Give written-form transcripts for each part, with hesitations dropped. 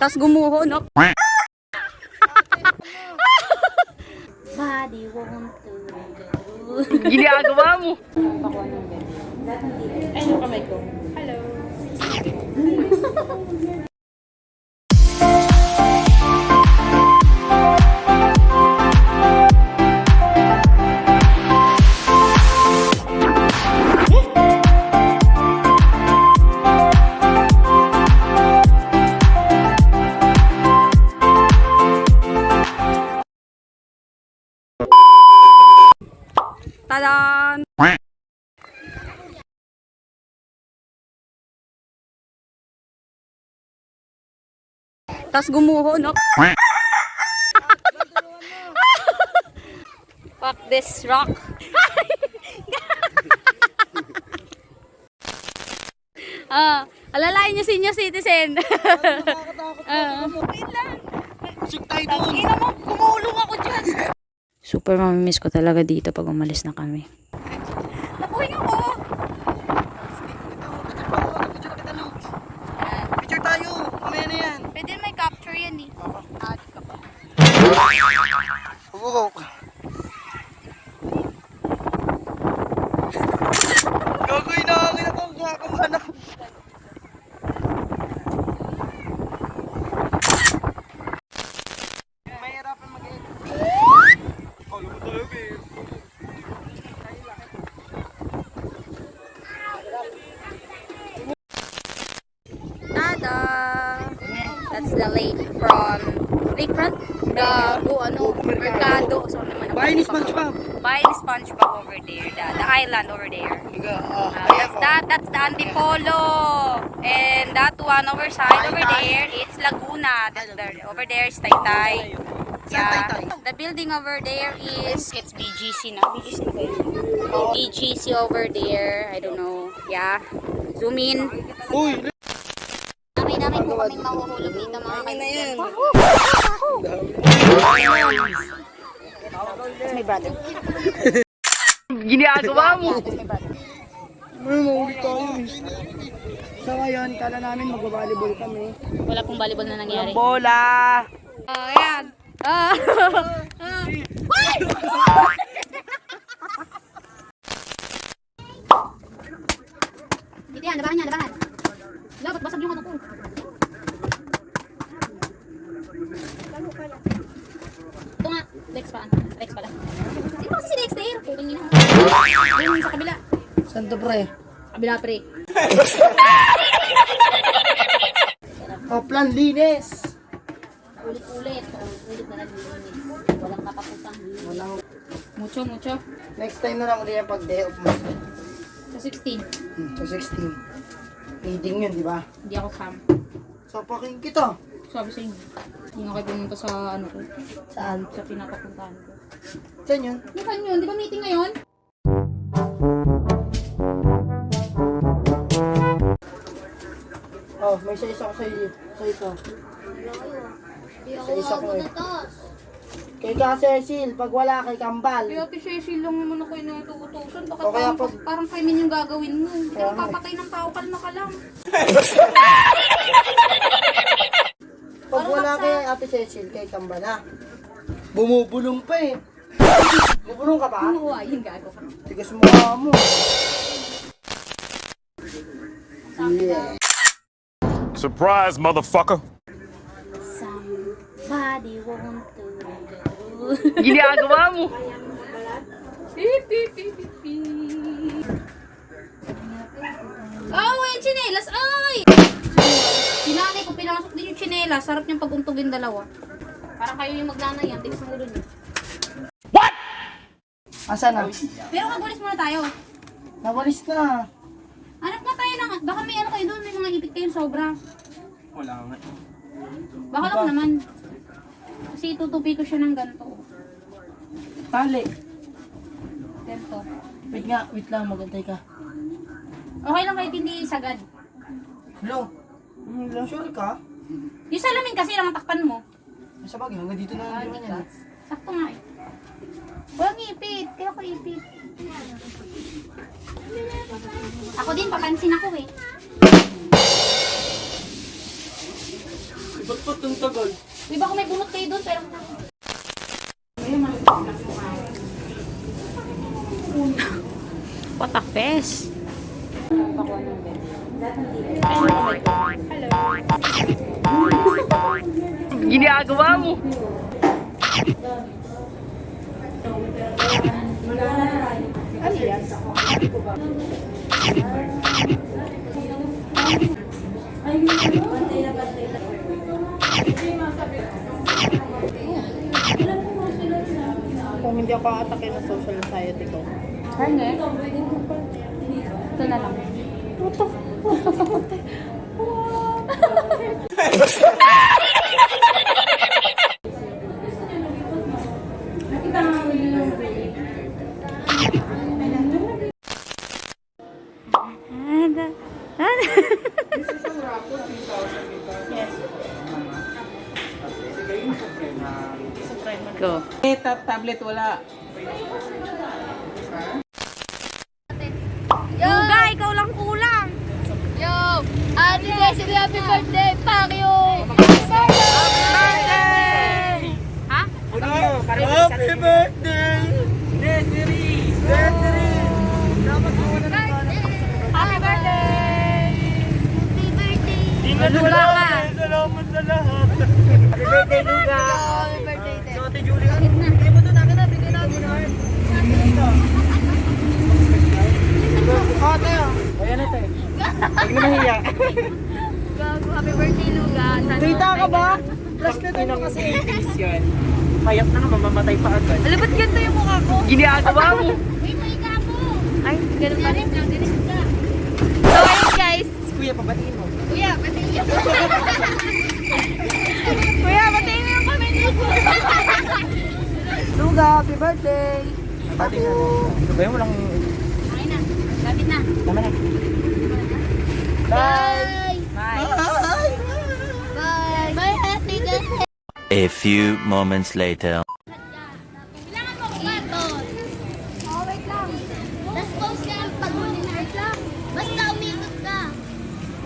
Tas gumuho, no? Body won't do. Ginagawa mo. Ay, yung kamay ko. Hello. Tadan! Tas gumuho, no? Fuck this rock. Alalayan niyo senior citizen. Wait lang. Ina mo, kumulong ako dyan. Super mamimiss ko talaga dito pag umalis na kami. Nakuhin ako. Picture tayo. Mamaya na yan. Pwede may capture yan eh. Adi ka pa. Bubukok. Gagawin na akin ako. Gagawin ako. Mahirapan mag-edit. Alam mo talaga eh. Tada! That's the lakefront? Mercado. So, Bahay ni SpongeBob. Bahay ni SpongeBob over there. The island over there. That's the Antipolo. And that one over side over there, it's Laguna. Over there is Taytay. Yeah. The building over there it's BGC na. BGC na ba yun? BGC over there. I don't know. Yeah. Zoom in. Uy! Dami po kaming mahuhulog dito mga kaibigan. That's my brother. Ginagawa mo. That's my brother. Mahuli tayo. So ngayon, kala namin mag-volleyball kami. Wala pong volleyball na nangyari. Bola! Ayan. Dito yan, labahan yan, labahan. Dapat basag yung ano ko. Ito nga, Dex pa. Dex pala. Sino kasi si Dexter? Putang ina. Yung sa kabila. Saan to pre? Kabila pre. Plan linis! Ulit-ulit. Ulit na naglilinis. Walang kapaputang. Walang... Mucho. Next time na lang ulit yung pag-day off mo. Sa 16. So 16. Reading yun, di ba? Hindi ako Sam. So paking kita. Sabi sa inyo. Hindi nga kayo pumunta sa ano ko. Saan? Sa pinapapuntahan ko. Saan yun? Di ba yun? Di ba meeting ngayon? Oh, may isa-isa ko sa'yo. Sa ito. Isa-isa ko eh. Kay ka, Cecil, pag wala kay Kambal. Kaya Ate Cecil lang naman ako inututusan. Bakit O kaya parang feminine yung gagawin mo? Kaya papatay ng tao, kalma ka lang. Pag wala kay Ate Cecil, kay Kambal ha. Bumubulong pa eh. Bubulong ka pa? Oo, ayun gago ka. Tigas mukha mo. Yeah. Surprise, motherfucker! Somebody won't do. Ginagawa mo. Oh, yung chinelas. Ay! Sinanay ko, pinasok din yung chinelas. Sarap niyang paguntugin dalawa. Parang kayo yung magnanayan. Tigas ng ulo niyo. Asan na? Pero kagulis muna tayo. Nawalis na. Hanap nga tayo ng... Baka may ano kayo doon. May mga ipit kayo sobra. Wala nga. Baka lang naman. Kasi itutupi ko siya ng ganito. Tali. Ganito. Wait lang, magantay ka. Okay lang kahit hindi sagad. Hello? Sure ka? Yung salamin kasi lang takpan mo. Sa bagay, hanggang dito na lang naman yan. Sakto nga eh. Walang ipit. Kaya ako ipit. Ako din, papansin ako eh. Ba't pa itong tagal? Di ba kung may bunot kayo doon, pero... What a fest! Ginagawa mo! Kung hindi ako atake ng social anxiety ko. Hindi. Ito na lang. Go. Tablet wala. Luga, ikaw lang kulang. Yo! Ate Desiree, happy birthday! Pakyo! Ha? Happy birthday! Desiree! Desiree! Dapat mo na ng Happy birthday! Happy birthday! Luga ka. Salamat sa lahat. Happy birthday, Luga! Happy birthday, Te. So, Ate Julie, bigay mo doon akin na, bigay namin na heart. Ate, ayan na tayo. Huwag na mahiya. Gago, happy birthday, Luga. Kita ka ba? Plus na tayo kasi. Yan. Hayap na nga, mamamatay pa agad. Alam, ba't ganito yung mukha ko? Ginagawa mo. Uy, may gapo! Ay, ganun pa rin. Dinis ka! So, ayun guys. Kuya, pabatiin mo. Kuya, pati niyo! Kuya, batiin mo yung pamilya ko. Luga, happy birthday! Pati na. Ito ba yun? Walang... Okay na. Lapit na. Tama na. Bye! Bye. Bye! Bye, happy birthday! A few moments later. Kailangan mo kumatos! Oh, wait lang. Tapos post ka ang paghuli na. Wait lang. Basta umikot ka.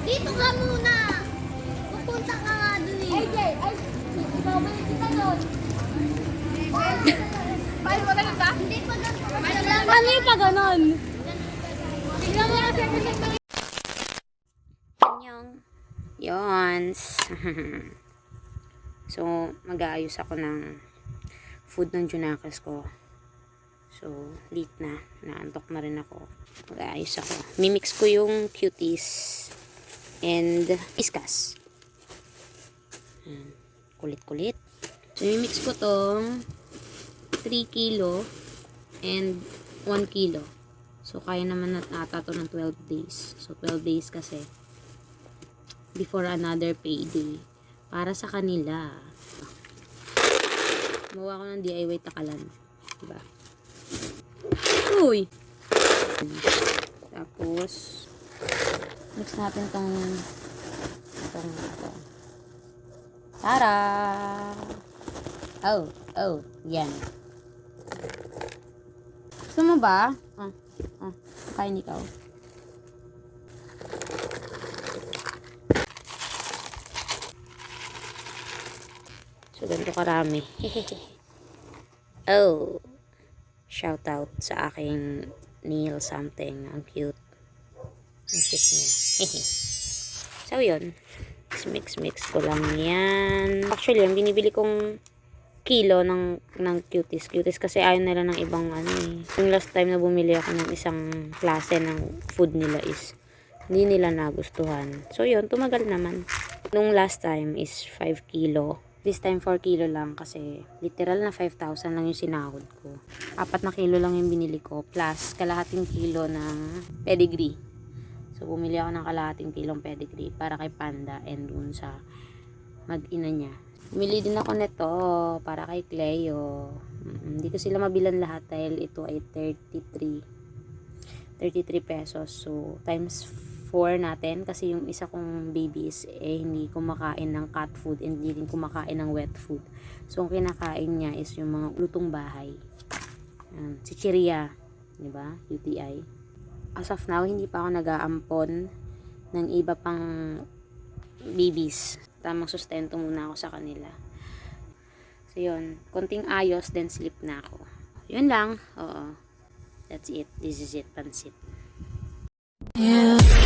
Dito ka muna. Pupunta ka nga dun eh. Ay, Jay! Ay! Ikaw ba yung kita doon? Paano ba ganun ba? Hindi pa doon. Paano yung pa ganun? Tingnan mo na sa Anyong. Yons. So, mag-aayos ako ng food ng Junakis ko. So, late na. Naantok na rin ako. Mag-aayos ako. Mimix ko yung cuties and iskas. Kulit-kulit. So, mimix ko tong 3 kilo and 1 kilo. So, kaya naman ata to ng 12 days. So, 12 days kasi before another payday. Para sa kanila. Gumawa ko ng DIY takalan. Diba? Uy! Tapos, mix natin tong Tara! Oh, yan. Gusto mo ba? Kain ikaw. So, ganito karami. Oh. Shout out sa aking Neil something. Ang cute. Ang cute niya. So, yun. Mix ko lang yan. Actually, yung binibili kong kilo ng cuties. Cuties kasi ayaw nila ng ibang ano eh. Yung last time na bumili ako ng isang klase ng food nila is hindi nila nagustuhan. So, yun. Tumagal naman. Nung last time is 5 kilo. This time 4 kilo lang kasi literal na 5,000 lang yung sinahod ko. 4 na kilo lang yung binili ko plus kalahating kilo ng pedigree. So bumili ako ng kalahating kilong pedigree para kay Panda and dun sa mag-ina niya. Bumili din ako nito para kay Cleo. Hindi ko sila mabilan lahat dahil ito ay 33 pesos. So times 4 natin kasi yung isa kong babies hindi kumakain ng cat food and hindi din kumakain ng wet food. So ang kinakain niya is yung mga lutong bahay. Si Chiria, 'di ba? UTI. As of now, hindi pa ako nag-aampon ng iba pang babies. tamang sustento muna ako sa kanila. So yun, konting ayos, then sleep na ako. Yun lang, oo. That's it. This is it, pansit. You